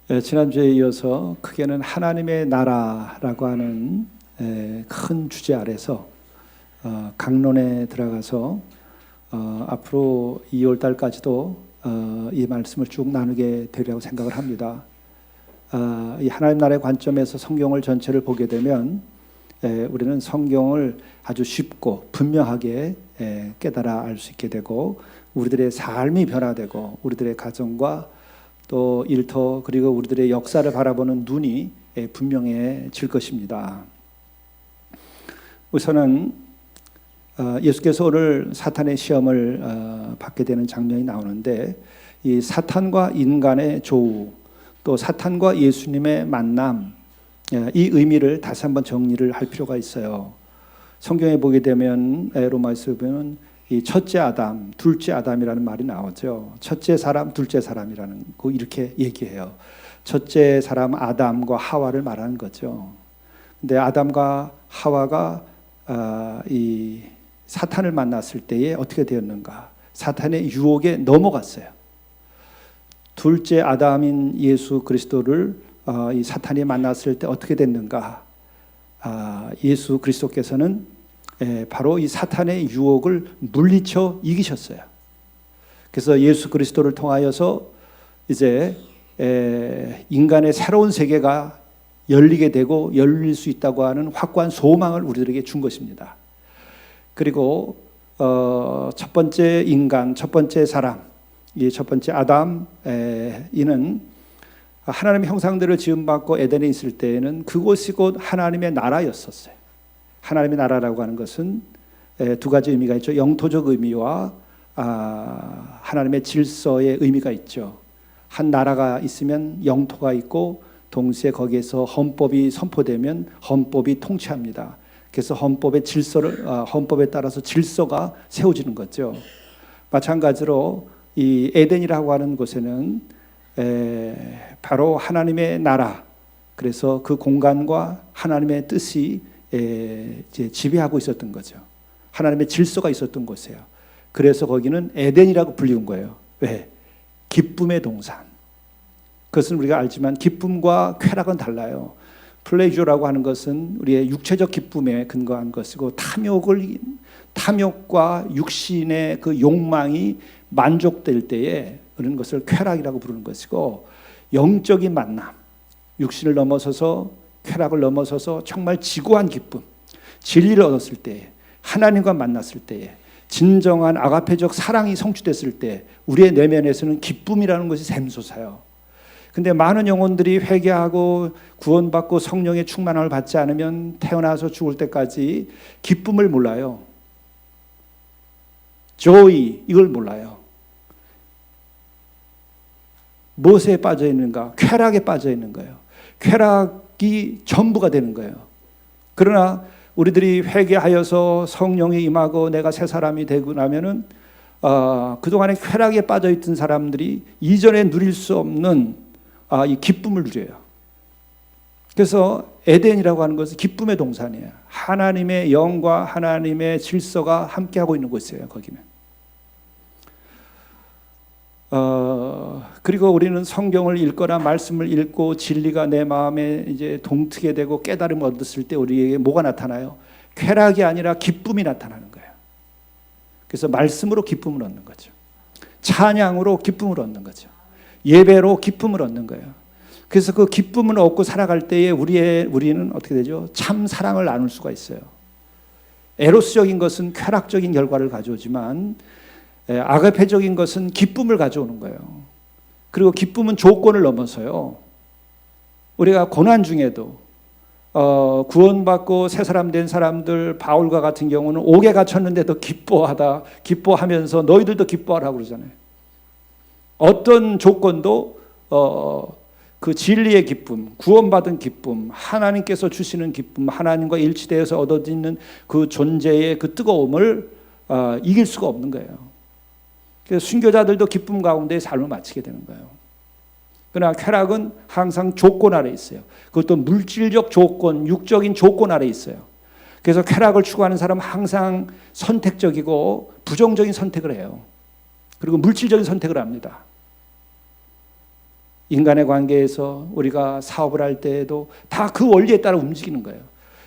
지난주에 이어서 크게는 하나님의 나라라고 하는 큰 주제 아래서 강론에 들어가서 앞으로 2월 달까지도 이 말씀을 쭉 나누게 되리라고 생각을 합니다. 이 하나님 나라의 관점에서 성경을 전체를 보게 되면 우리는 성경을 아주 쉽고 분명하게 깨달아 알 수 있게 되고, 우리들의 삶이 변화되고 우리들의 가정과 또 일터 그리고 우리들의 역사를 바라보는 눈이 분명해질 것입니다. 우선은 예수께서 오늘 사탄의 시험을 받게 되는 장면이 나오는데, 이 사탄과 인간의 조우, 또 사탄과 예수님의 만남, 이 의미를 다시 한번 정리를 할 필요가 있어요. 성경에 보게 되면 로마서에 보면 이 첫째 아담, 둘째 아담이라는 말이 나오죠. 첫째 사람, 둘째 사람이라는 거 이렇게 얘기해요. 첫째 사람 아담과 하와를 말하는 거죠. 근데 아담과 하와가 이 사탄을 만났을 때에 어떻게 되었는가? 사탄의 유혹에 넘어갔어요. 둘째 아담인 예수 그리스도를 이 사탄이 만났을 때 어떻게 됐는가? 예수 그리스도께서는 바로 이 사탄의 유혹을 물리쳐 이기셨어요. 그래서 예수 그리스도를 통하여서 이제 인간의 새로운 세계가 열리게 되고 열릴 수 있다고 하는 확고한 소망을 우리들에게 준 것입니다. 그리고 첫 번째 인간, 첫 번째 사람, 이 첫 번째 아담, 이는 하나님의 형상대로 지음받고 에덴에 있을 때에는 그곳이 곧 하나님의 나라였었어요. 하나님의 나라라고 하는 것은 두 가지 의미가 있죠. 영토적 의미와 하나님의 질서의 의미가 있죠. 한 나라가 있으면 영토가 있고, 동시에 거기에서 헌법이 선포되면 헌법이 통치합니다. 그래서 헌법의 질서를 헌법에 따라서 질서가 세워지는 거죠. 마찬가지로 이 에덴이라고 하는 곳에는 바로 하나님의 나라, 그래서 그 공간과 하나님의 뜻이 이제 지배하고 있었던 거죠. 하나님의 질서가 있었던 곳이에요. 그래서 거기는 에덴이라고 불리는 거예요. 왜? 기쁨의 동산. 그것은 우리가 알지만 기쁨과 쾌락은 달라요. 플레이저라고 하는 것은 우리의 육체적 기쁨에 근거한 것이고, 탐욕과 육신의 그 욕망이 만족될 때에 그런 것을 쾌락이라고 부르는 것이고, 영적인 만남, 육신을 넘어서서 쾌락을 넘어서서 정말 지고한 기쁨, 진리를 얻었을 때, 하나님과 만났을 때에 진정한 아가페적 사랑이 성취됐을 때 우리의 내면에서는 기쁨이라는 것이 샘솟아요. 근데 많은 영혼들이 회개하고 구원받고 성령의 충만함을 받지 않으면 태어나서 죽을 때까지 기쁨을 몰라요. joy, 이걸 몰라요. 무엇에 빠져 있는가? 쾌락에 빠져 있는 거예요. 쾌락이 전부가 되는 거예요. 그러나 우리들이 회개하여서 성령이 임하고 내가 새 사람이 되고 나면은 그동안에 쾌락에 빠져 있던 사람들이 이전에 누릴 수 없는 이 기쁨을 누려요. 그래서 에덴이라고 하는 것은 기쁨의 동산이에요. 하나님의 영과 하나님의 질서가 함께하고 있는 곳이에요. 거기는. 그리고 우리는 성경을 읽거나 말씀을 읽고 진리가 내 마음에 이제 동트게 되고 깨달음을 얻었을 때 우리에게 뭐가 나타나요? 쾌락이 아니라 기쁨이 나타나는 거예요. 그래서 말씀으로 기쁨을 얻는 거죠. 찬양으로 기쁨을 얻는 거죠. 예배로 기쁨을 얻는 거예요. 그래서 그 기쁨을 얻고 살아갈 때에 우리는 어떻게 되죠? 참 사랑을 나눌 수가 있어요. 에로스적인 것은 쾌락적인 결과를 가져오지만 아가페적인 것은 기쁨을 가져오는 거예요. 그리고 기쁨은 조건을 넘어서요. 우리가 고난 중에도 구원받고 새 사람 된 사람들, 바울과 같은 경우는 옥에 갇혔는데도 기뻐하면서 너희들도 기뻐하라고 그러잖아요. 어떤 조건도 그 진리의 기쁨, 구원받은 기쁨, 하나님께서 주시는 기쁨, 하나님과 일치되어서 얻어지는 그 존재의 그 뜨거움을 이길 수가 없는 거예요. 그래서 순교자들도 기쁨 가운데 삶을 마치게 되는 거예요. 그러나 쾌락은 항상 조건 아래 있어요. 그것도 물질적 조건, 육적인 조건 아래 있어요. 그래서 쾌락을 추구하는 사람은 항상 선택적이고 부정적인 선택을 해요. 그리고 물질적인 선택을 합니다. 인간의 관계에서 우리가 사업을 할 때에도 다 그 원리에 따라 움직이는 거예요.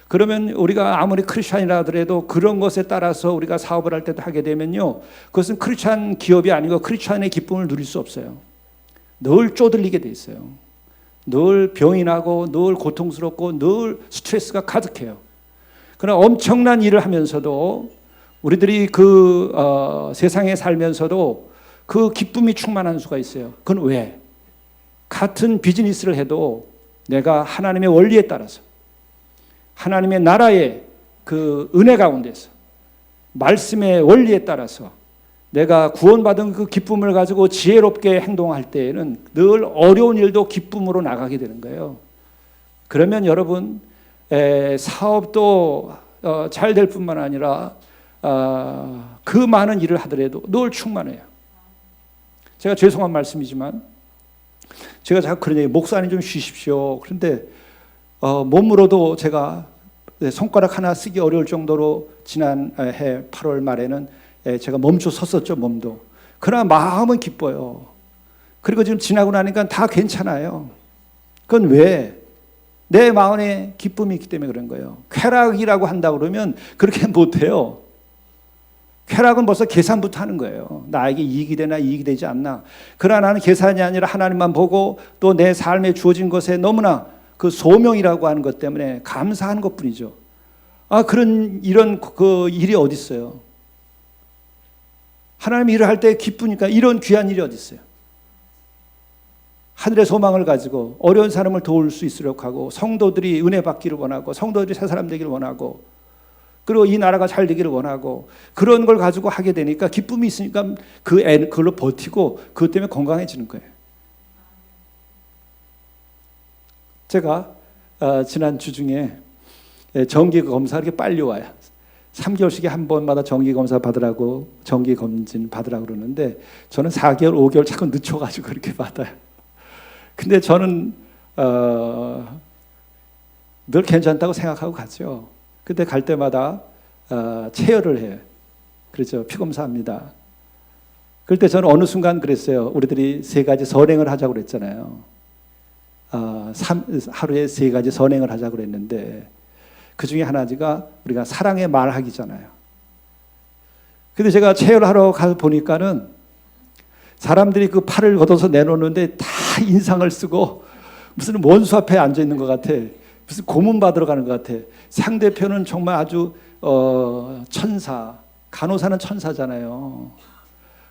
그러면 우리가 아무리 크리스찬이라 하더라도 그런 것에 따라서 우리가 사업을 할 때도 하게 되면요, 그것은 크리스찬 기업이 아니고 크리스찬의 기쁨을 누릴 수 없어요. 늘 쪼들리게 돼 있어요. 늘 병이 나고 늘 고통스럽고 늘 스트레스가 가득해요. 그러나 엄청난 일을 하면서도 우리들이 세상에 살면서도 그 기쁨이 충만한 수가 있어요. 그건 왜? 같은 비즈니스를 해도 내가 하나님의 원리에 따라서, 하나님의 나라의 그 은혜 가운데서, 말씀의 원리에 따라서 내가 구원받은 그 기쁨을 가지고 지혜롭게 행동할 때에는 늘 어려운 일도 기쁨으로 나가게 되는 거예요. 그러면 여러분, 사업도 잘 될 뿐만 아니라 그 많은 일을 하더라도 늘 충만해요. 제가 죄송한 말씀이지만 제가 자꾸 그런 얘기, 목사님 좀 쉬십시오. 그런데 몸으로도 제가 손가락 하나 쓰기 어려울 정도로 지난 해 8월 말에는 제가 멈춰 섰었죠, 몸도. 그러나 마음은 기뻐요. 그리고 지금 지나고 나니까 다 괜찮아요. 그건 왜? 내 마음에 기쁨이 있기 때문에 그런 거예요. 쾌락이라고 한다 그러면 그렇게 못해요. 쾌락은 벌써 계산부터 하는 거예요. 나에게 이익이 되나 이익이 되지 않나. 그러나 나는 계산이 아니라 하나님만 보고 또 내 삶에 주어진 것에 너무나 그 소명이라고 하는 것 때문에 감사하는 것뿐이죠. 이런 그 일이 어디 있어요? 하나님 일을 할 때 기쁘니까 이런 귀한 일이 어디 있어요? 하늘의 소망을 가지고 어려운 사람을 도울 수 있도록 하고, 성도들이 은혜 받기를 원하고, 성도들이 새 사람 되기를 원하고, 그리고 이 나라가 잘 되기를 원하고, 그런 걸 가지고 하게 되니까 기쁨이 있으니까 그걸로 버티고 그것 때문에 건강해지는 거예요. 제가 지난 주 중에 정기 검사 이렇게 빨리 와요. 3개월씩에 한 번마다 정기 검사 받으라고, 정기 검진 받으라고 그러는데 저는 4개월, 5개월 자꾸 늦춰가지고 그렇게 받아요. 근데 저는 늘 괜찮다고 생각하고 가죠. 그때 갈 때마다 체열을 해요. 그렇죠. 피검사합니다. 그럴 때 저는 어느 순간 그랬어요. 우리들이 3가지 선행을 하자고 그랬잖아요. 하루에 3가지 선행을 하자고 그랬는데 그 중에 하나가 우리가 사랑의 말하기잖아요. 근데 제가 체열하러 가서 보니까는 사람들이 그 팔을 걷어서 내놓는데 다 인상을 쓰고 무슨 원수 앞에 앉아 있는 것 같아. 무슨 고문 받으러 가는 것 같아. 상대편은 정말 아주 천사, 간호사는 천사잖아요.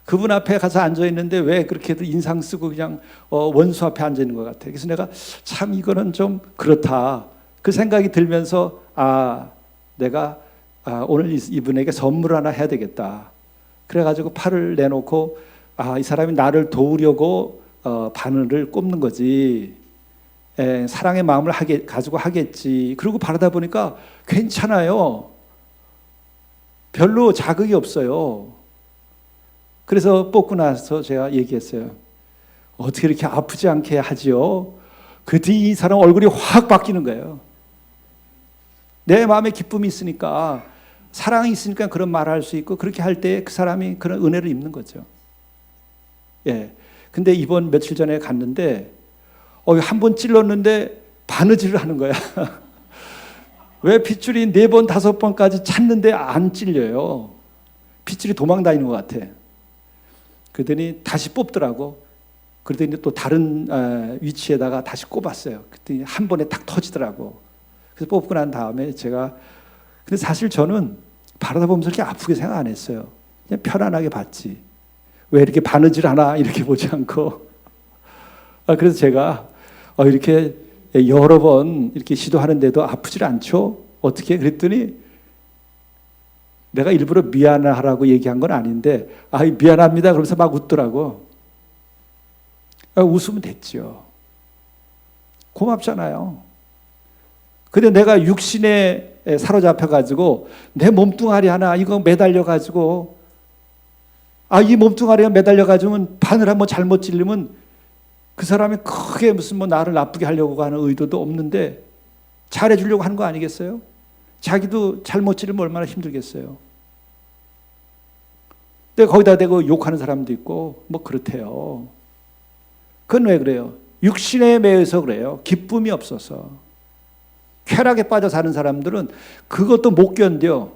그분 앞에 가서 앉아 있는데 왜 그렇게들 인상 쓰고 그냥 원수 앞에 앉아 있는 것 같아. 그래서 내가 참 이거는 좀 그렇다. 그 생각이 들면서 내가 오늘 이분에게 선물 하나 해야 되겠다. 그래가지고 팔을 내놓고 이 사람이 나를 도우려고 바늘을 꼽는 거지. 사랑의 마음을 가지고 하겠지. 그러고 바라다 보니까 괜찮아요. 별로 자극이 없어요. 그래서 뽑고 나서 제가 얘기했어요. 어떻게 이렇게 아프지 않게 하지요? 그랬더니 이 사람 얼굴이 확 바뀌는 거예요. 내 마음에 기쁨이 있으니까, 사랑이 있으니까 그런 말을 할 수 있고, 그렇게 할 때 그 사람이 그런 은혜를 입는 거죠. 근데 이번 며칠 전에 갔는데 한 번 찔렀는데 바느질을 하는 거야. 왜 핏줄이 4번, 5번까지 찼는데 안 찔려요? 핏줄이 도망 다니는 것 같아. 그러더니 다시 뽑더라고. 그러더니 또 다른 위치에다가 다시 꼽았어요. 그랬더니 한 번에 딱 터지더라고. 그래서 뽑고 난 다음에 근데 사실 저는 바라다 보면서 그렇게 아프게 생각 안 했어요. 그냥 편안하게 봤지. 왜 이렇게 바느질 하나 이렇게 보지 않고. 그래서 제가 이렇게 여러 번 이렇게 시도하는데도 아프질 않죠? 어떻게? 그랬더니 내가 일부러 미안하라고 얘기한 건 아닌데 미안합니다 그러면서 막 웃더라고. 웃으면 됐죠. 고맙잖아요. 근데 내가 육신에 사로잡혀가지고 내 몸뚱아리 하나 이거 매달려가지고 이 몸뚱아리가 매달려가지고 바늘 한번 잘못 찔리면 그 사람이 크게 무슨 나를 나쁘게 하려고 하는 의도도 없는데 잘해주려고 하는 거 아니겠어요? 자기도 잘못 찌르면 얼마나 힘들겠어요. 근데 거기다 대고 욕하는 사람도 있고 그렇대요. 그건 왜 그래요? 육신에 매여서 그래요. 기쁨이 없어서. 쾌락에 빠져 사는 사람들은 그것도 못 견뎌.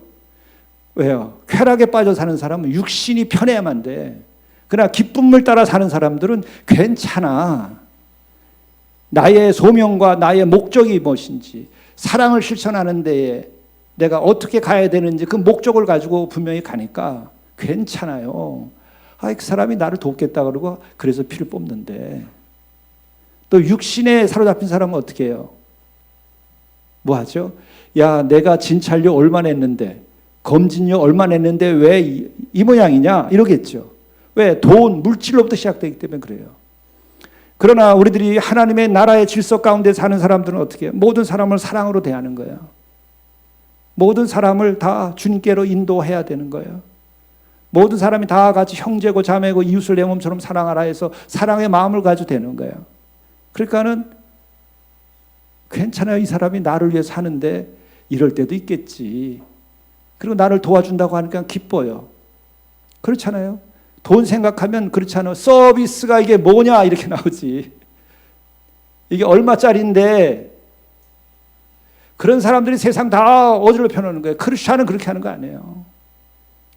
왜요? 쾌락에 빠져 사는 사람은 육신이 편해야만 돼. 그러나 기쁨을 따라 사는 사람들은 괜찮아. 나의 소명과 나의 목적이 무엇인지, 사랑을 실천하는 데에 내가 어떻게 가야 되는지 그 목적을 가지고 분명히 가니까 괜찮아요. 그 사람이 나를 돕겠다 그러고 그래서 피를 뽑는데, 또 육신에 사로잡힌 사람은 어떻게 해요? 뭐 하죠? 야, 내가 진찰료 얼마 냈는데, 검진료 얼마 냈는데 왜 이 모양이냐? 이러겠죠. 왜? 돈, 물질로부터 시작되기 때문에 그래요. 그러나 우리들이 하나님의 나라의 질서 가운데 사는 사람들은 어떻게 해요? 모든 사람을 사랑으로 대하는 거예요. 모든 사람을 다 주님께로 인도해야 되는 거예요. 모든 사람이 다 같이 형제고 자매고 이웃을 내 몸처럼 사랑하라 해서 사랑의 마음을 가지고 되는 거예요. 그러니까는 괜찮아요. 이 사람이 나를 위해 사는데 이럴 때도 있겠지. 그리고 나를 도와준다고 하니까 기뻐요. 그렇잖아요. 돈 생각하면 그렇잖아요. 서비스가 이게 뭐냐 이렇게 나오지. 이게 얼마짜리인데. 그런 사람들이 세상 다 어디로 펴놓는 거예요. 크리스찬은 그렇게 하는 거 아니에요.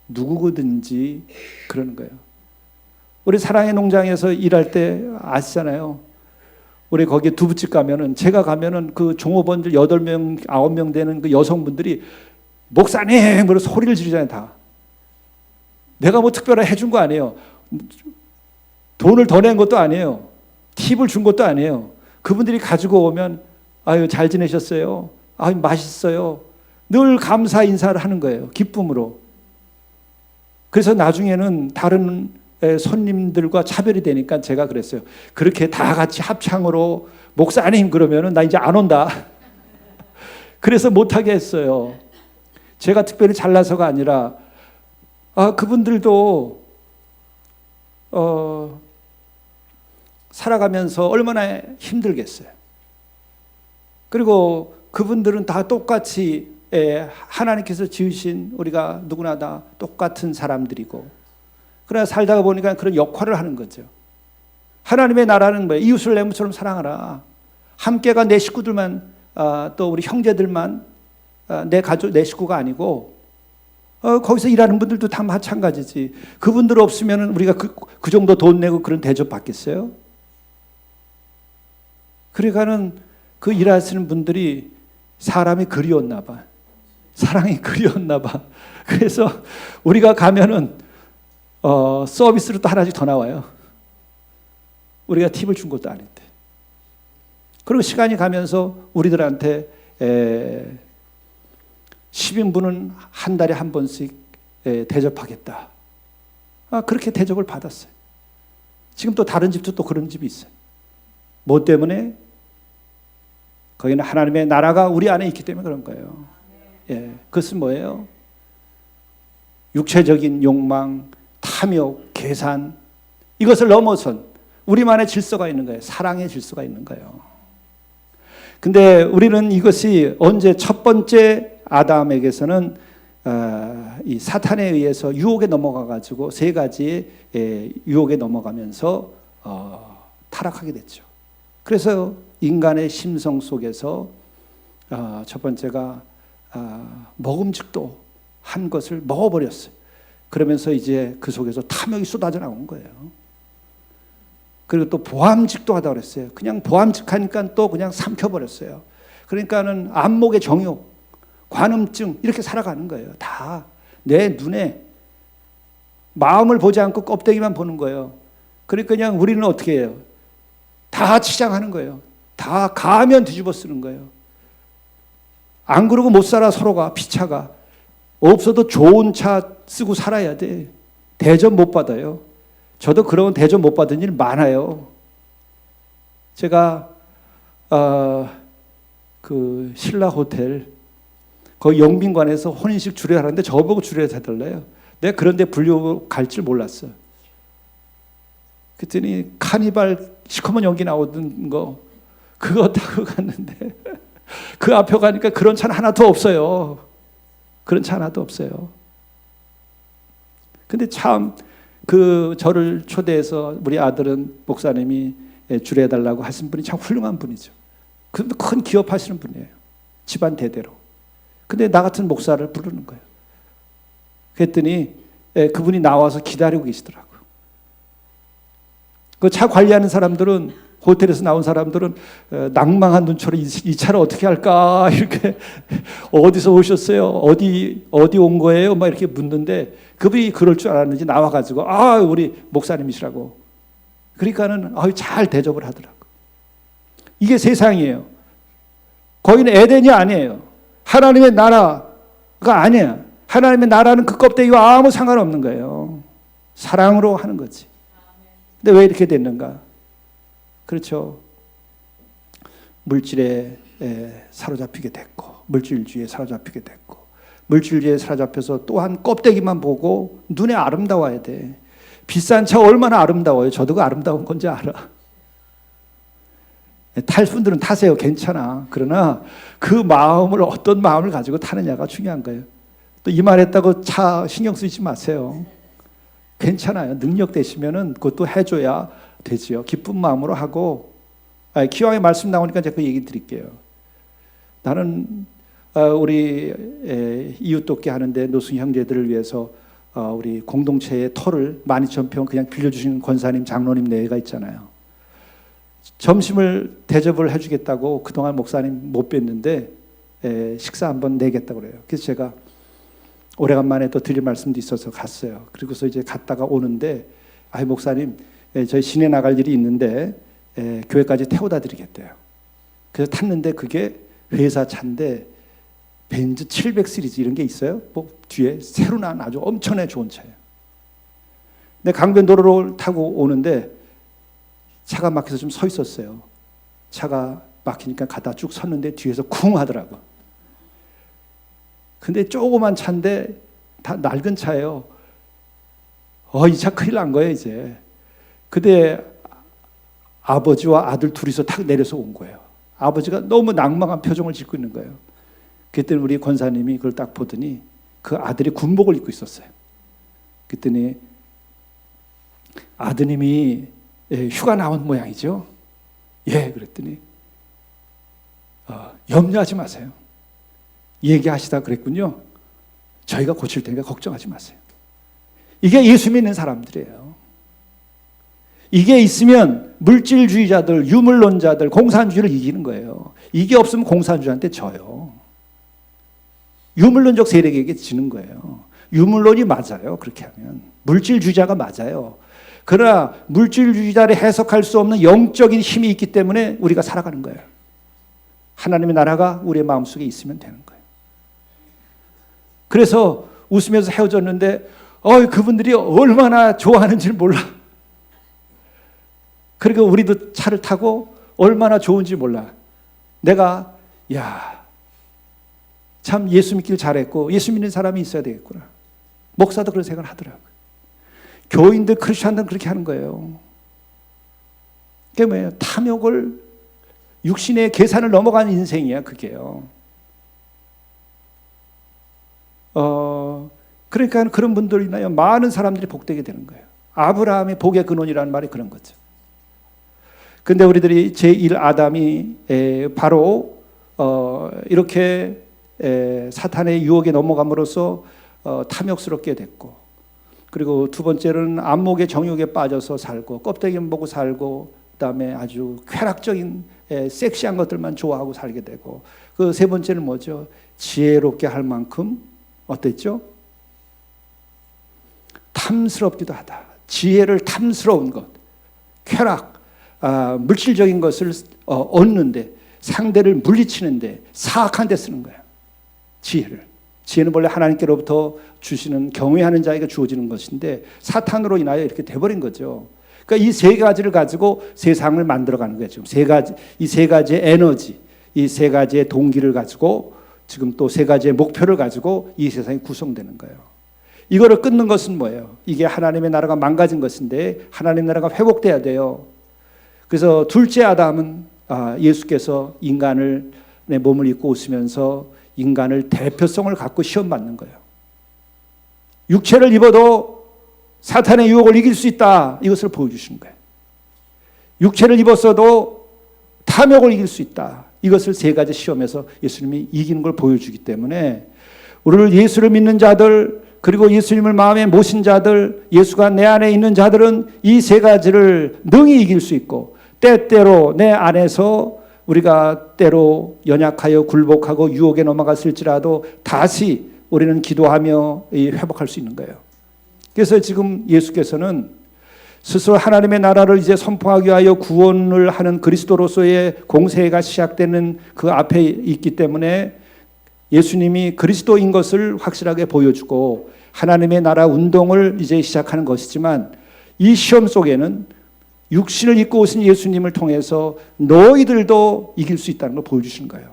누구든지 그러는 거예요. 우리 사랑의 농장에서 일할 때 아시잖아요. 우리 거기 두부집 가면은, 제가 가면은 그 종업원들 8명, 9명 되는 그 여성분들이 목사님! 그러고 소리를 지르잖아요, 다. 내가 뭐 특별하게 해준 거 아니에요. 돈을 더 낸 것도 아니에요. 팁을 준 것도 아니에요. 그분들이 가지고 오면, 아유, 잘 지내셨어요? 아유, 맛있어요. 늘 감사 인사를 하는 거예요. 기쁨으로. 그래서 나중에는 다른 손님들과 차별이 되니까 제가 그랬어요. 그렇게 다 같이 합창으로 목사님 그러면은 나 이제 안 온다. 그래서 못하게 했어요. 제가 특별히 잘나서가 아니라, 그분들도 살아가면서 얼마나 힘들겠어요. 그리고 그분들은 다 똑같이 하나님께서 지으신, 우리가 누구나 다 똑같은 사람들이고, 그러나 살다가 보니까 그런 역할을 하는 거죠. 하나님의 나라는 뭐예요? 이웃을 내 몸처럼 사랑하라. 함께가 내 식구들만, 또 우리 형제들만 내 가족, 내 식구가 아니고, 거기서 일하는 분들도 다 마찬가지지. 그분들 없으면 우리가 그 정도 돈 내고 그런 대접 받겠어요? 그러니까는 그 일하시는 분들이 사람이 그리웠나 봐. 사랑이 그리웠나 봐. 그래서 우리가 가면은 서비스로 또 하나씩 더 나와요. 우리가 팁을 준 것도 아닌데. 그리고 시간이 가면서 우리들한테 10인분은 한 달에 한 번씩 대접하겠다. 그렇게 대접을 받았어요. 지금 또 다른 집도 또 그런 집이 있어요. 뭐 때문에? 거기는 하나님의 나라가 우리 안에 있기 때문에 그런 거예요. 그것은 뭐예요? 육체적인 욕망, 탐욕, 계산, 이것을 넘어선 우리만의 질서가 있는 거예요. 사랑의 질서가 있는 거예요. 근데 우리는 이것이 언제, 첫 번째 아담에게서는 이 사탄에 의해서 유혹에 넘어가가지고 세 가지의 유혹에 넘어가면서 타락하게 됐죠. 그래서 인간의 심성 속에서 첫 번째가 먹음직도 한 것을 먹어버렸어요. 그러면서 이제 그 속에서 탐욕이 쏟아져 나온 거예요. 그리고 또 보암직도 하다고 그랬어요. 그냥 보암직하니까 또 그냥 삼켜버렸어요. 그러니까는 안목의 정욕, 관음증, 이렇게 살아가는 거예요. 다 내 눈에, 마음을 보지 않고 껍데기만 보는 거예요. 그러니까 그냥 우리는 어떻게 해요? 다 치장하는 거예요. 다 가면 뒤집어 쓰는 거예요. 안 그러고 못 살아. 서로가 피차가 없어도 좋은 차 쓰고 살아야 돼. 대접 못 받아요. 저도 그런 대접 못 받은 일 많아요. 제가 그 신라 호텔 거기 영빈관에서 혼인식 주례하는데 저보고 주례 해달래요. 내가 그런 데 불려 갈 줄 몰랐어. 그랬더니 카니발 시커먼 연기 나오던 거 그거 타고 갔는데 그 앞에 가니까 그런 차는 하나도 없어요. 그런 차 하나도 없어요. 근데 참 그 저를 초대해서 우리 아들은 목사님이 주례해달라고 하신 분이 참 훌륭한 분이죠. 그런데 큰 기업 하시는 분이에요. 집안 대대로. 근데 나 같은 목사를 부르는 거예요. 그랬더니 그분이 나와서 기다리고 계시더라고요. 그 차 관리하는 사람들은, 호텔에서 나온 사람들은 낭망한 눈초로 이 차를 어떻게 할까 이렇게 어디서 오셨어요? 어디 온 거예요? 막 이렇게 묻는데 그분이 그럴 줄 알았는지 나와가지고 우리 목사님이시라고. 그러니까는 잘 대접을 하더라고. 이게 세상이에요. 거기는 에덴이 아니에요. 하나님의 나라가 아니에요. 하나님의 나라는 그 껍데기와 아무 상관없는 거예요. 사랑으로 하는 거지. 근데 왜 이렇게 됐는가? 그렇죠. 물질에 사로잡히게 됐고, 물질주의에 사로잡히게 됐고, 물질주의에 사로잡혀서 또한 껍데기만 보고 눈에 아름다워야 돼. 비싼 차 얼마나 아름다워요. 저도 그 아름다운 건지 알아. 탈 분들은 타세요. 괜찮아. 그러나 그 마음을, 어떤 마음을 가지고 타느냐가 중요한 거예요. 또 이 말 했다고 차 신경 쓰지 마세요. 괜찮아요. 능력 되시면은 그것도 해줘야 되지요. 기쁜 마음으로 하고. 기왕에 말씀 나오니까 제가 그 얘기 드릴게요. 나는 우리 이웃 돕기 하는데 노승 형제들을 위해서 우리 공동체의 터를 12,000평 그냥 빌려주시는 권사님, 장로님 내외가 있잖아요. 점심을 대접을 해주겠다고 그동안 목사님 못 뵀는데 식사 한번 내겠다고 그래요. 그래서 제가 오래간만에 또 드릴 말씀도 있어서 갔어요. 그리고서 이제 갔다가 오는데 목사님 저희 시내 나갈 일이 있는데 교회까지 태워다 드리겠대요. 그래서 탔는데 그게 회사 차인데 벤츠 700 시리즈 이런 게 있어요. 뭐 뒤에 새로 난 아주 엄청나게 좋은 차예요. 근데 강변도로를 타고 오는데 차가 막혀서 좀 서 있었어요. 차가 막히니까 가다 쭉 섰는데 뒤에서 쿵 하더라고. 근데 조그만 차인데 다 낡은 차예요. 이 차 큰일 난 거예요 이제. 근데 아버지와 아들 둘이서 탁 내려서 온 거예요. 아버지가 너무 낭망한 표정을 짓고 있는 거예요. 그때 우리 권사님이 그걸 딱 보더니 그 아들이 군복을 입고 있었어요. 그랬더니 아드님이 휴가 나온 모양이죠. 예, 그랬더니 염려하지 마세요. 얘기하시다 그랬군요. 저희가 고칠 테니까 걱정하지 마세요. 이게 예수 믿는 사람들이에요. 이게 있으면 물질주의자들, 유물론자들, 공산주의를 이기는 거예요. 이게 없으면 공산주의한테 져요. 유물론적 세력에게 지는 거예요. 유물론이 맞아요. 그렇게 하면 물질주의자가 맞아요. 그러나 물질주의자를 해석할 수 없는 영적인 힘이 있기 때문에 우리가 살아가는 거예요. 하나님의 나라가 우리의 마음속에 있으면 되는 거예요. 그래서 웃으면서 헤어졌는데 그분들이 얼마나 좋아하는지를 몰라. 그리고 우리도 차를 타고 얼마나 좋은지 몰라. 내가 참 예수 믿길 잘했고 예수 믿는 사람이 있어야 되겠구나. 목사도 그런 생각을 하더라고요. 교인들, 크리스천들은 그렇게 하는 거예요. 그게 뭐예요? 탐욕을, 육신의 계산을 넘어간 인생이야 그게요. 그러니까 그런 분들로 인하여 많은 사람들이 복되게 되는 거예요. 아브라함의 복의 근원이라는 말이 그런 거죠. 근데 우리들이 제1 아담이 바로 이렇게 사탄의 유혹에 넘어감으로써 탐욕스럽게 됐고, 그리고 두 번째로는 안목의 정욕에 빠져서 살고 껍데기만 보고 살고, 그다음에 아주 쾌락적인 섹시한 것들만 좋아하고 살게 되고, 그 세 번째는 뭐죠? 지혜롭게 할 만큼 어땠죠? 탐스럽기도 하다. 지혜를 탐스러운 것, 쾌락, 물질적인 것을 얻는데, 상대를 물리치는데, 사악한 데 쓰는 거예요. 지혜는 원래 하나님께로부터 주시는 경외하는 자에게 주어지는 것인데 사탄으로 인하여 이렇게 돼버린 거죠. 그러니까 이 세 가지를 가지고 세상을 만들어가는 거예요. 지금 이 세 가지의 에너지, 이 세 가지의 동기를 가지고 지금 또 세 가지의 목표를 가지고 이 세상이 구성되는 거예요. 이거를 끊는 것은 뭐예요? 이게 하나님의 나라가 망가진 것인데 하나님의 나라가 회복돼야 돼요. 그래서 둘째 아담은 예수께서 인간을 내 몸을 입고 오시면서 인간을 대표성을 갖고 시험받는 거예요. 육체를 입어도 사탄의 유혹을 이길 수 있다. 이것을 보여주신 거예요. 육체를 입었어도 탐욕을 이길 수 있다. 이것을 세 가지 시험에서 예수님이 이기는 걸 보여주기 때문에 우리를 예수를 믿는 자들, 그리고 예수님을 마음에 모신 자들, 예수가 내 안에 있는 자들은 이 세 가지를 능히 이길 수 있고, 때때로 내 안에서 우리가 때로 연약하여 굴복하고 유혹에 넘어갔을지라도 다시 우리는 기도하며 회복할 수 있는 거예요. 그래서 지금 예수께서는 스스로 하나님의 나라를 이제 선포하기 위하여 구원을 하는 그리스도로서의 공세가 시작되는 그 앞에 있기 때문에 예수님이 그리스도인 것을 확실하게 보여주고 하나님의 나라 운동을 이제 시작하는 것이지만, 이 시험 속에는 육신을 입고 오신 예수님을 통해서 너희들도 이길 수 있다는 걸 보여주신 거예요.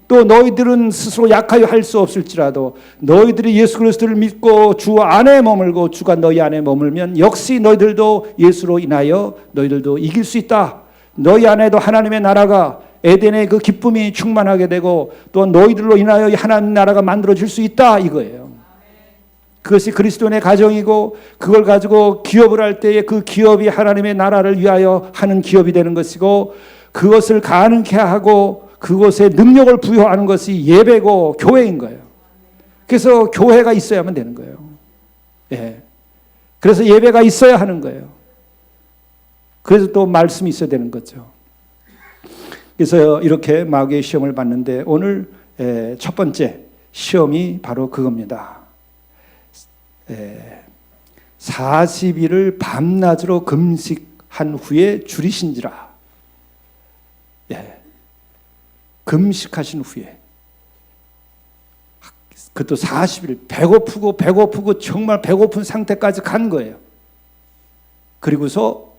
또 너희들은 스스로 약하여 할 수 없을지라도 너희들이 예수 그리스도를 믿고 주 안에 머물고 주가 너희 안에 머물면 역시 너희들도 예수로 인하여 너희들도 이길 수 있다. 너희 안에도 하나님의 나라가, 에덴의 그 기쁨이 충만하게 되고 또 너희들로 인하여 하나님 나라가 만들어질 수 있다, 이거예요. 그것이 그리스도인의 가정이고, 그걸 가지고 기업을 할 때에 그 기업이 하나님의 나라를 위하여 하는 기업이 되는 것이고, 그것을 가능케 하고 그것에 능력을 부여하는 것이 예배고 교회인 거예요. 그래서 교회가 있어야만 되는 거예요. 예. 그래서 예배가 있어야 하는 거예요. 그래서 또 말씀이 있어야 되는 거죠. 그래서 이렇게 마귀의 시험을 받는데, 오늘 첫 번째 시험이 바로 그겁니다. 40일을 밤낮으로 금식한 후에 줄이신지라. 금식하신 후에, 그것도 40일 배고프고 정말 배고픈 상태까지 간 거예요. 그리고서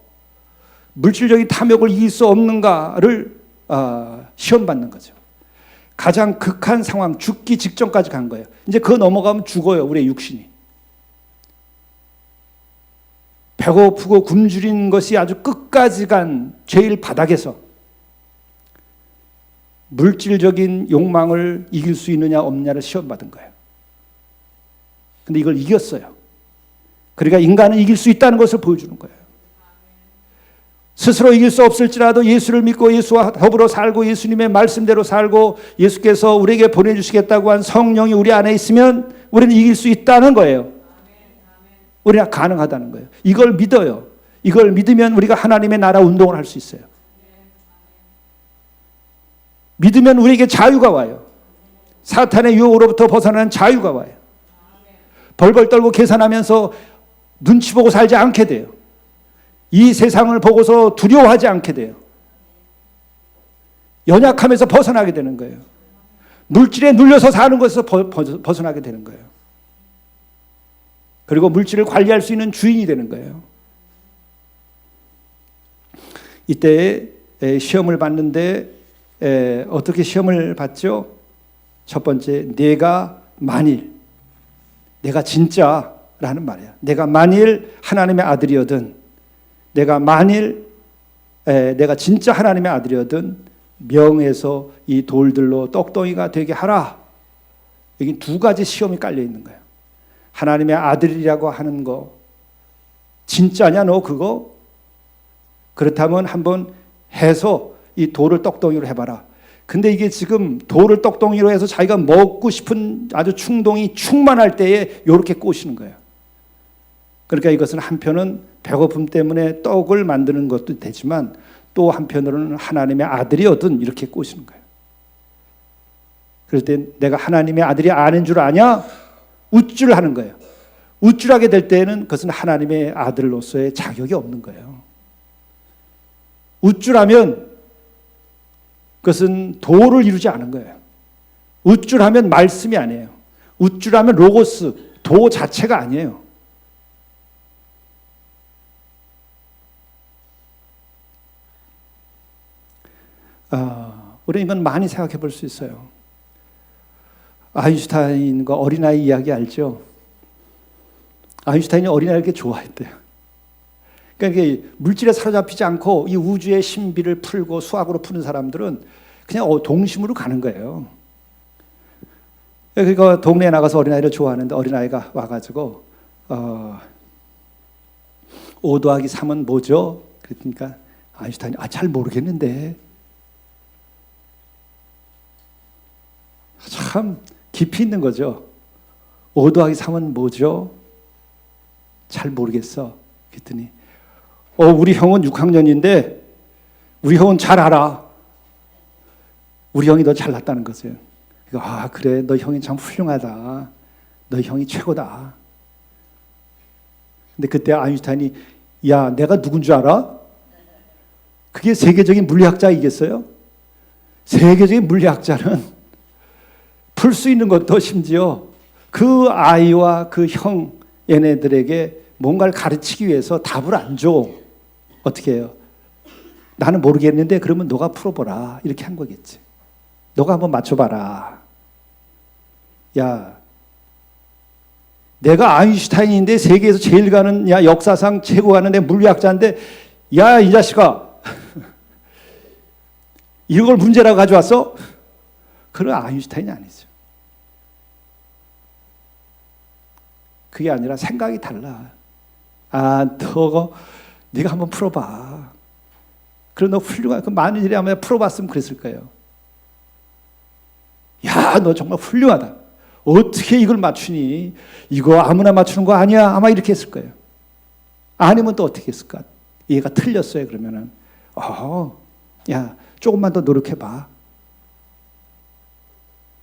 물질적인 탐욕을 이길 수 없는가를 시험받는 거죠. 가장 극한 상황, 죽기 직전까지 간 거예요. 이제 그거 넘어가면 죽어요, 우리의 육신이. 배고프고 굶주린 것이 아주 끝까지 간 제일 바닥에서 물질적인 욕망을 이길 수 있느냐 없느냐를 시험받은 거예요. 근데 이걸 이겼어요. 그러니까 인간은 이길 수 있다는 것을 보여주는 거예요. 스스로 이길 수 없을지라도 예수를 믿고 예수와 더불어 살고 예수님의 말씀대로 살고 예수께서 우리에게 보내주시겠다고 한 성령이 우리 안에 있으면 우리는 이길 수 있다는 거예요. 우리가 가능하다는 거예요. 이걸 믿어요. 이걸 믿으면 우리가 하나님의 나라 운동을 할 수 있어요. 믿으면 우리에게 자유가 와요. 사탄의 유혹으로부터 벗어나는 자유가 와요. 벌벌 떨고 계산하면서 눈치 보고 살지 않게 돼요. 이 세상을 보고서 두려워하지 않게 돼요. 연약함에서 벗어나게 되는 거예요. 물질에 눌려서 사는 것에서 벗어나게 되는 거예요. 그리고 물질을 관리할 수 있는 주인이 되는 거예요. 이때 시험을 받는데 어떻게 시험을 받죠? 첫 번째, 내가 만일, 내가 진짜라는 말이야. 내가 만일 하나님의 아들이거든, 내가 만일 내가 진짜 하나님의 아들이거든 명에서 이 돌들로 떡덩이가 되게 하라. 여기 두 가지 시험이 깔려 있는 거예요. 하나님의 아들이라고 하는 거 진짜냐 너 그거? 그렇다면 한번 해서 이 돌을 떡덩이로 해봐라. 근데 이게 지금 돌을 떡덩이로 해서 자기가 먹고 싶은 아주 충동이 충만할 때에 이렇게 꼬시는 거예요. 그러니까 이것은 한편은 배고픔 때문에 떡을 만드는 것도 되지만 또 한편으로는 하나님의 아들이거든 이렇게 꼬시는 거예요. 그럴 때 내가 하나님의 아들이 아닌 줄 아냐? 우쭐을 하는 거예요. 우쭐하게 될 때에는 그것은 하나님의 아들로서의 자격이 없는 거예요. 우쭐하면 그것은 도를 이루지 않은 거예요. 우쭐하면 말씀이 아니에요. 우쭐하면 로고스, 도 자체가 아니에요. 우리는 이건 많이 생각해 볼 수 있어요. 아인슈타인과 어린아이 이야기 알죠? 아인슈타인이 어린아이를 이렇게 좋아했대요. 그러니까 이게 물질에 사로잡히지 않고 이 우주의 신비를 풀고 수학으로 푸는 사람들은 그냥 동심으로 가는 거예요. 그러니까 동네에 나가서 어린아이를 좋아하는데 어린아이가 와가지고 5 더하기 3은 뭐죠? 그러니까 아인슈타인이 잘 모르겠는데. 참 깊이 있는 거죠. 5 더하기 3은 뭐죠? 잘 모르겠어. 그랬더니 우리 형은 6학년인데 우리 형은 잘 알아. 우리 형이 더 잘났다는 거죠. 그래, 너 형이 참 훌륭하다. 너 형이 최고다. 근데 그때 아인슈타인이 야, 내가 누군 줄 알아? 그게 세계적인 물리학자이겠어요? 세계적인 물리학자는 풀 수 있는 것도 심지어 그 아이와 그 형 얘네들에게 뭔가를 가르치기 위해서 답을 안 줘. 어떻게 해요? 나는 모르겠는데 그러면 너가 풀어보라. 이렇게 한 거겠지. 너가 한번 맞춰봐라. 야, 내가 아인슈타인인데 세계에서 제일 가는, 역사상 최고 가는 내 물리학자인데, 야, 이 자식아. 이걸 문제라고 가져왔어? 그런 아인슈타인이 아니죠. 그게 아니라 생각이 달라. 너 네가 한번 풀어봐. 그럼 너 훌륭한, 만일에 아마 풀어봤으면 그랬을 거예요. 야, 너 정말 훌륭하다. 어떻게 이걸 맞추니? 이거 아무나 맞추는 거 아니야. 아마 이렇게 했을 거예요. 아니면 또 어떻게 했을까? 얘가 틀렸어요. 그러면은, 야, 조금만 더 노력해봐.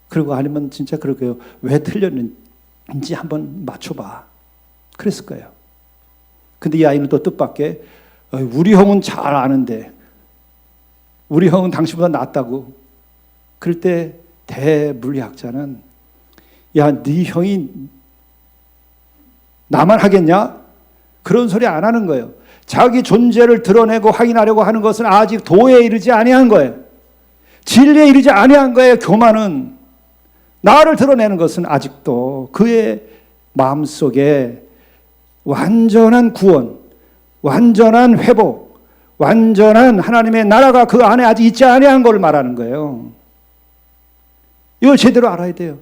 그리고 아니면 진짜 그럴게요. 왜 틀렸는지 한번 맞춰봐. 그랬을 거예요. 근데 이 아이는 또 뜻밖의, 우리 형은 잘 아는데, 우리 형은 당신보다 낫다고. 그럴 때 대물리학자는, 야, 네 형이 나만 하겠냐? 그런 소리 안 하는 거예요. 자기 존재를 드러내고 확인하려고 하는 것은 아직 도에 이르지 아니한 거예요. 진리에 이르지 아니한 거예요. 교만은. 나를 드러내는 것은 아직도 그의 마음속에 완전한 구원, 완전한 회복, 완전한 하나님의 나라가 그 안에 아직 있지 아니한 걸 말하는 거예요. 이걸 제대로 알아야 돼요.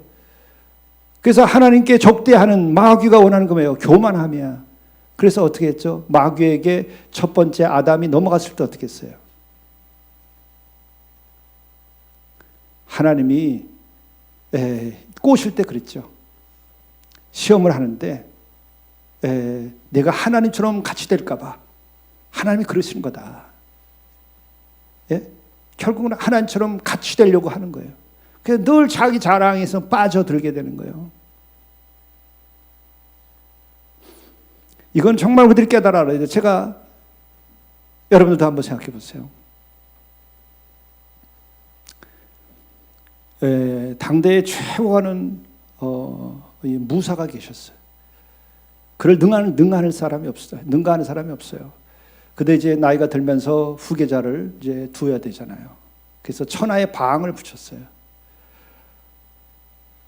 그래서 하나님께 적대하는 마귀가 원하는 거예요. 교만함이야. 그래서 어떻게 했죠? 마귀에게 첫 번째 아담이 넘어갔을 때 어떻게 했어요? 하나님이 꼬실 때 그랬죠. 시험을 하는데 내가 하나님처럼 같이 될까 봐 하나님이 그러시는 거다. 결국은 하나님처럼 같이 되려고 하는 거예요. 그래서 늘 자기 자랑에서 빠져들게 되는 거예요. 이건 정말 우리들이 깨달아야 돼요. 제가 여러분들도 한번 생각해 보세요. 당대에 최고하는 무사가 계셨어요. 그를 능하는 사람이 없어요. 능가하는 사람이 없어요. 근데 이제 나이가 들면서 후계자를 이제 두어야 되잖아요. 그래서 천하의 방을 붙였어요.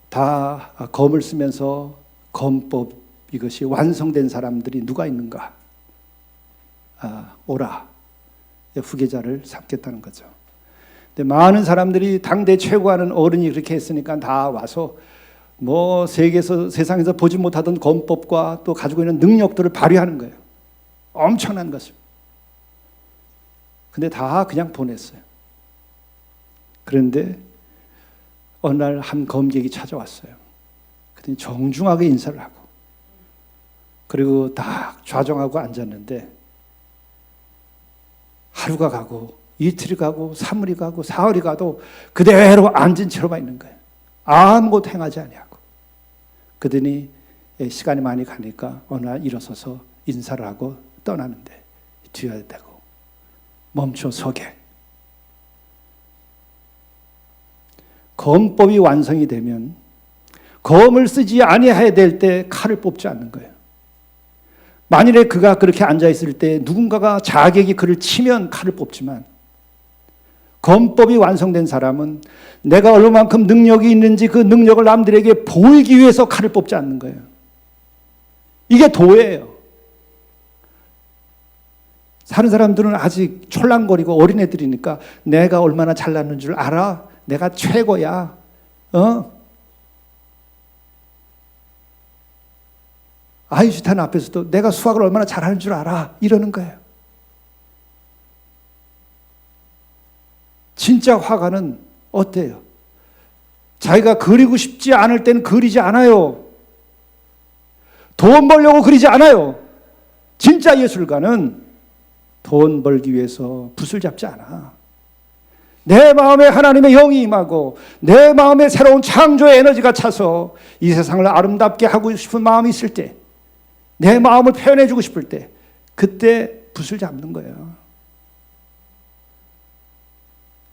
다 검을 쓰면서 검법 이것이 완성된 사람들이 누가 있는가? 오라. 후계자를 삼겠다는 거죠. 근데 많은 사람들이 당대 최고하는 어른이 그렇게 했으니까 다 와서 뭐 세상에서 보지 못하던 검법과 또 가지고 있는 능력들을 발휘하는 거예요. 엄청난 것을. 근데 다 그냥 보냈어요. 그런데 어느 날 한 검객이 찾아왔어요. 그랬더니 정중하게 인사를 하고 그리고 딱 좌정하고 앉았는데 하루가 가고 이틀이 가고 3일이 가고 4일이 가도 그대로 앉은 채로만 있는 거예요. 아무것도 행하지 아니하고. 그러더니 시간이 많이 가니까 어느 날 일어서서 인사를 하고 떠나는데 뒤에 대고 멈춰 서게. 검법이 완성이 되면 검을 쓰지 아니해야 될 때 칼을 뽑지 않는 거예요. 만일에 그가 그렇게 앉아있을 때 누군가가 자객이 그를 치면 칼을 뽑지만 검법이 완성된 사람은 내가 얼마만큼 능력이 있는지 그 능력을 남들에게 보이기 위해서 칼을 뽑지 않는 거예요. 이게 도예요. 사는 사람들은 아직 촐랑거리고 어린애들이니까 내가 얼마나 잘났는 줄 알아? 내가 최고야. 아인슈타인 앞에서도 내가 수학을 얼마나 잘하는 줄 알아? 이러는 거예요. 진짜 화가는 어때요? 자기가 그리고 싶지 않을 때는 그리지 않아요. 돈 벌려고 그리지 않아요. 진짜 예술가는 돈 벌기 위해서 붓을 잡지 않아. 내 마음에 하나님의 영이 임하고 내 마음에 새로운 창조의 에너지가 차서 이 세상을 아름답게 하고 싶은 마음이 있을 때, 내 마음을 표현해 주고 싶을 때, 그때 붓을 잡는 거예요.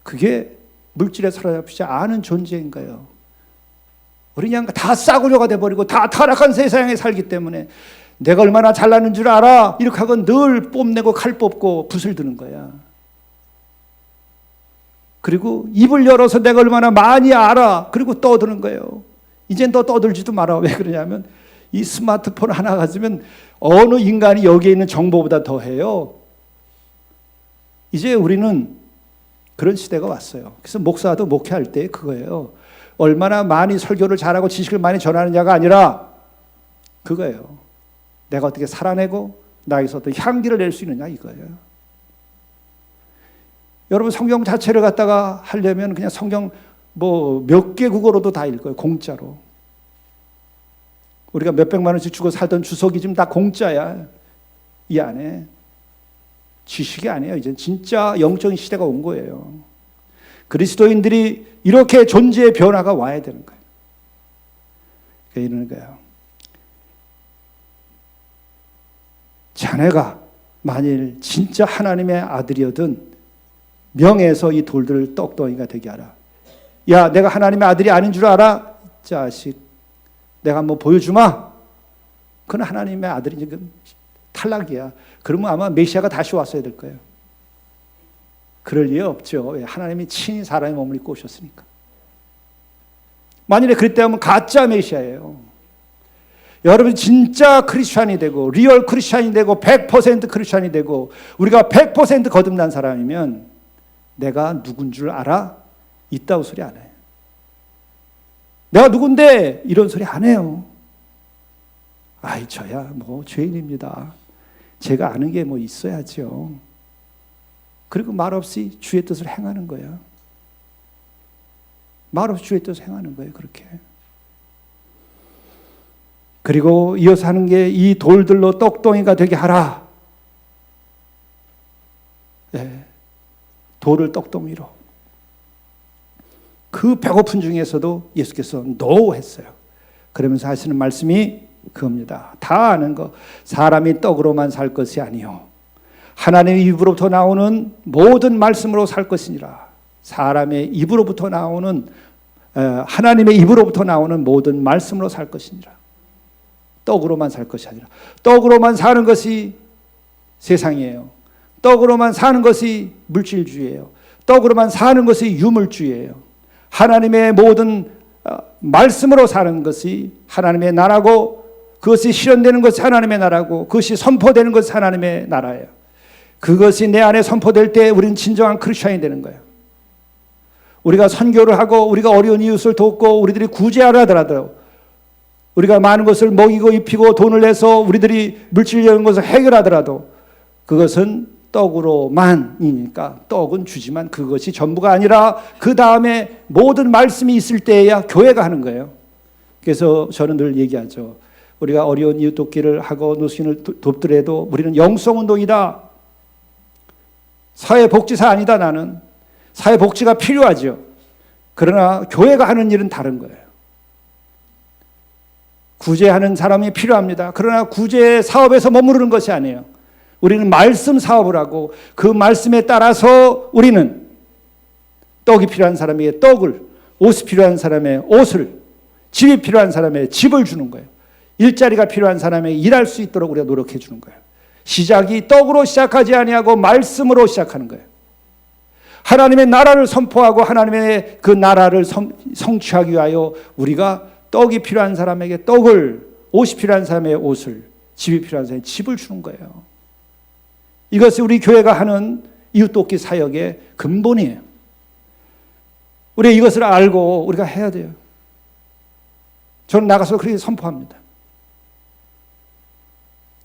그게 물질에 사로잡히지 않은 존재인 거예요. 우리 그냥 다 싸구려가 돼버리고 다 타락한 세상에 살기 때문에 내가 얼마나 잘나는 줄 알아? 이렇게 하고 늘 뽐내고 칼 뽑고 붓을 드는 거야. 그리고 입을 열어서 내가 얼마나 많이 알아? 그리고 떠드는 거예요. 이젠 더 떠들지도 마라. 왜 그러냐면 이 스마트폰 하나 가지면 어느 인간이 여기에 있는 정보보다 더해요. 이제 우리는 그런 시대가 왔어요. 그래서 목사도 목회할 때 그거예요. 얼마나 많이 설교를 잘하고 지식을 많이 전하느냐가 아니라 그거예요. 내가 어떻게 살아내고 나에게서 어떤 향기를 낼 수 있느냐 이거예요. 여러분 성경 자체를 갖다가 하려면 그냥 성경 뭐 몇 개 국어로도 다 읽어요. 공짜로. 우리가 몇백만 원씩 주고 살던 주석이 지금 다 공짜야. 이 안에. 지식이 아니에요. 이제 진짜 영적인 시대가 온 거예요. 그리스도인들이 이렇게 존재의 변화가 와야 되는 거예요. 그러니까 이러는 거예요. 자네가 만일 진짜 하나님의 아들이어든 명예에서 이 돌들을 떡덩이가 되게 하라. 야, 내가 하나님의 아들이 아닌 줄 알아? 자식, 내가 한번 보여주마. 그건 하나님의 아들이 지금 탈락이야. 그러면 아마 메시아가 다시 왔어야 될 거예요. 그럴 리 없죠. 하나님이 친히 사람의 몸을 입고 오셨으니까. 만일에 그랬다면 가짜 메시아예요. 여러분 진짜 크리스찬이 되고 리얼 크리스찬이 되고 100% 크리스찬이 되고 우리가 100% 거듭난 사람이면 내가 누군 줄 알아? 있다고 소리 안 해요. 내가 누군데? 이런 소리 안 해요. 아이 저야 뭐 죄인입니다. 제가 아는 게 뭐 있어야죠. 그리고 말없이 주의 뜻을 행하는 거예요. 말없이 주의 뜻을 행하는 거예요. 그렇게. 그리고 이어서 하는 게 이 돌들로 떡덩이가 되게 하라. 네. 돌을 떡덩이로. 그 배고픈 중에서도 예수께서 no 했어요. 그러면서 하시는 말씀이 그겁니다. 다 아는 거. 사람이 떡으로만 살 것이 아니요 하나님의 입으로부터 나오는 모든 말씀으로 살 것이니라. 사람의 입으로부터 나오는 하나님의 입으로부터 나오는 모든 말씀으로 살 것이니라. 떡으로만 살 것이 아니라 떡으로만 사는 것이 세상이에요. 떡으로만 사는 것이 물질주의예요. 떡으로만 사는 것이 유물주의예요. 하나님의 모든 말씀으로 사는 것이 하나님의 나라고 그것이 실현되는 것이 하나님의 나라고 그것이 선포되는 것이 하나님의 나라예요. 그것이 내 안에 선포될 때 우리는 진정한 크리스천이 되는 거예요. 우리가 선교를 하고 우리가 어려운 이웃을 돕고 우리들이 구제하려 하더라도 우리가 많은 것을 먹이고 입히고 돈을 내서 우리들이 물질적인 것을 해결하더라도 그것은 떡으로만이니까 떡은 주지만 그것이 전부가 아니라 그 다음에 모든 말씀이 있을 때에야 교회가 하는 거예요. 그래서 저는 늘 얘기하죠. 우리가 어려운 이웃 돕기를 하고 노신을 돕더라도 우리는 영성운동이다. 사회복지사 아니다. 나는 사회복지가 필요하죠. 그러나 교회가 하는 일은 다른 거예요. 구제하는 사람이 필요합니다. 그러나 구제 사업에서 머무르는 것이 아니에요. 우리는 말씀 사업을 하고 그 말씀에 따라서 우리는 떡이 필요한 사람에게 떡을, 옷이 필요한 사람에게 옷을, 집이 필요한 사람에게 집을 주는 거예요. 일자리가 필요한 사람에게 일할 수 있도록 우리가 노력해 주는 거예요. 시작이 떡으로 시작하지 아니하고 말씀으로 시작하는 거예요. 하나님의 나라를 선포하고 하나님의 그 나라를 성취하기 위하여 우리가 떡이 필요한 사람에게 떡을, 옷이 필요한 사람에게 옷을, 집이 필요한 사람에게 집을 주는 거예요. 이것이 우리 교회가 하는 이웃돕기 사역의 근본이에요. 우리가 이것을 알고 우리가 해야 돼요. 저는 나가서 그렇게 선포합니다.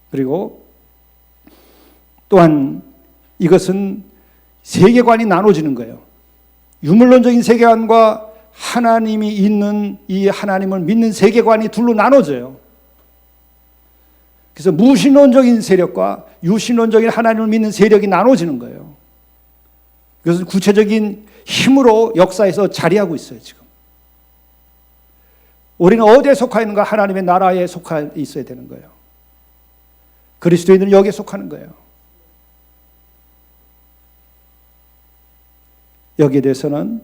그리고 또한 이것은 세계관이 나눠지는 거예요. 유물론적인 세계관과 하나님이 있는 이 하나님을 믿는 세계관이 둘로 나눠져요. 그래서 무신론적인 세력과 유신론적인 하나님을 믿는 세력이 나눠지는 거예요. 그것은 구체적인 힘으로 역사에서 자리하고 있어요. 지금 우리는 어디에 속하 있는가? 하나님의 나라에 속하 있어야 되는 거예요. 그리스도인들은 여기에 속하는 거예요. 여기에 대해서는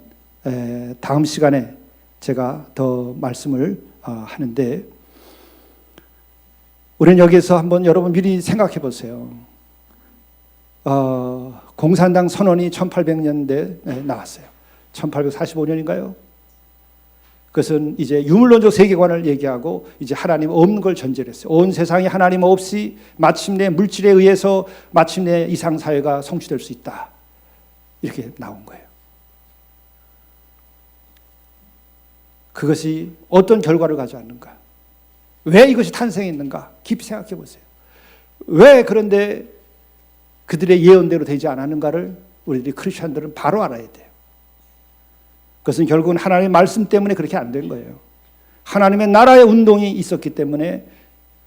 다음 시간에 제가 더 말씀을 하는데, 우리는 여기에서 한번 여러분 미리 생각해 보세요. 공산당 선언이 1800년대에 나왔어요. 1845년인가요? 그것은 이제 유물론적 세계관을 얘기하고 이제 하나님 없는 걸 전제로 했어요. 온 세상에 하나님 없이 마침내 물질에 의해서 마침내 이상사회가 성취될 수 있다. 이렇게 나온 거예요. 그것이 어떤 결과를 가져왔는가? 왜 이것이 탄생했는가? 깊이 생각해 보세요. 왜 그런데 그들의 예언대로 되지 않았는가를 우리들이 크리스천들은 바로 알아야 돼요. 그것은 결국은 하나님의 말씀 때문에 그렇게 안 된 거예요. 하나님의 나라의 운동이 있었기 때문에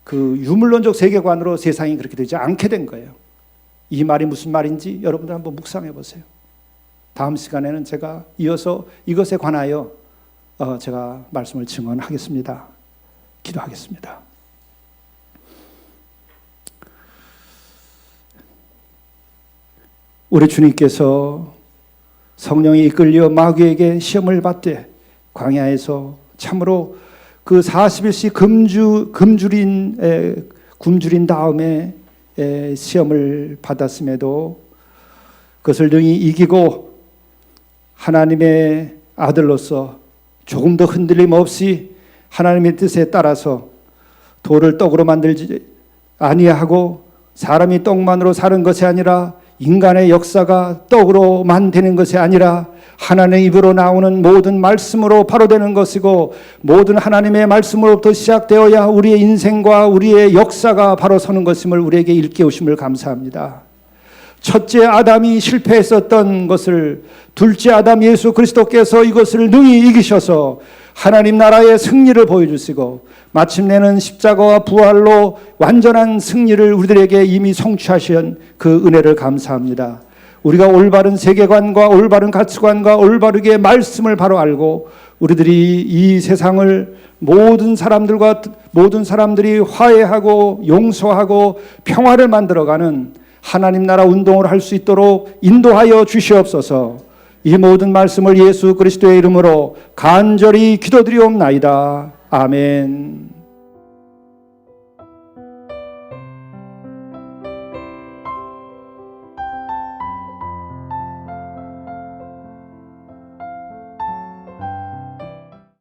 그 유물론적 세계관으로 세상이 그렇게 되지 않게 된 거예요. 이 말이 무슨 말인지 여러분들 한번 묵상해 보세요. 다음 시간에는 제가 이어서 이것에 관하여 제가 말씀을 증언하겠습니다. 기도하겠습니다. 우리 주님께서 성령이 이끌려 마귀에게 시험을 받되 광야에서 참으로 그 40일씩 굶주린 다음에 시험을 받았음에도 그것을 능히 이기고 하나님의 아들로서 조금 더 흔들림 없이 하나님의 뜻에 따라서 돌을 떡으로 만들지 아니하고 사람이 떡만으로 사는 것이 아니라 인간의 역사가 떡으로만 되는 것이 아니라 하나님의 입으로 나오는 모든 말씀으로 바로 되는 것이고, 모든 하나님의 말씀으로부터 시작되어야 우리의 인생과 우리의 역사가 바로 서는 것임을 우리에게 일깨우심을 감사합니다. 첫째 아담이 실패했었던 것을 둘째 아담 예수 그리스도께서 이것을 능히 이기셔서 하나님 나라의 승리를 보여주시고 마침내는 십자가와 부활로 완전한 승리를 우리들에게 이미 성취하신 그 은혜를 감사합니다. 우리가 올바른 세계관과 올바른 가치관과 올바르게 말씀을 바로 알고 우리들이 이 세상을 모든 사람들이 화해하고 용서하고 평화를 만들어가는 하나님 나라 운동을 할 수 있도록 인도하여 주시옵소서. 이 모든 말씀을 예수 그리스도의 이름으로 간절히 기도드리옵나이다. 아멘.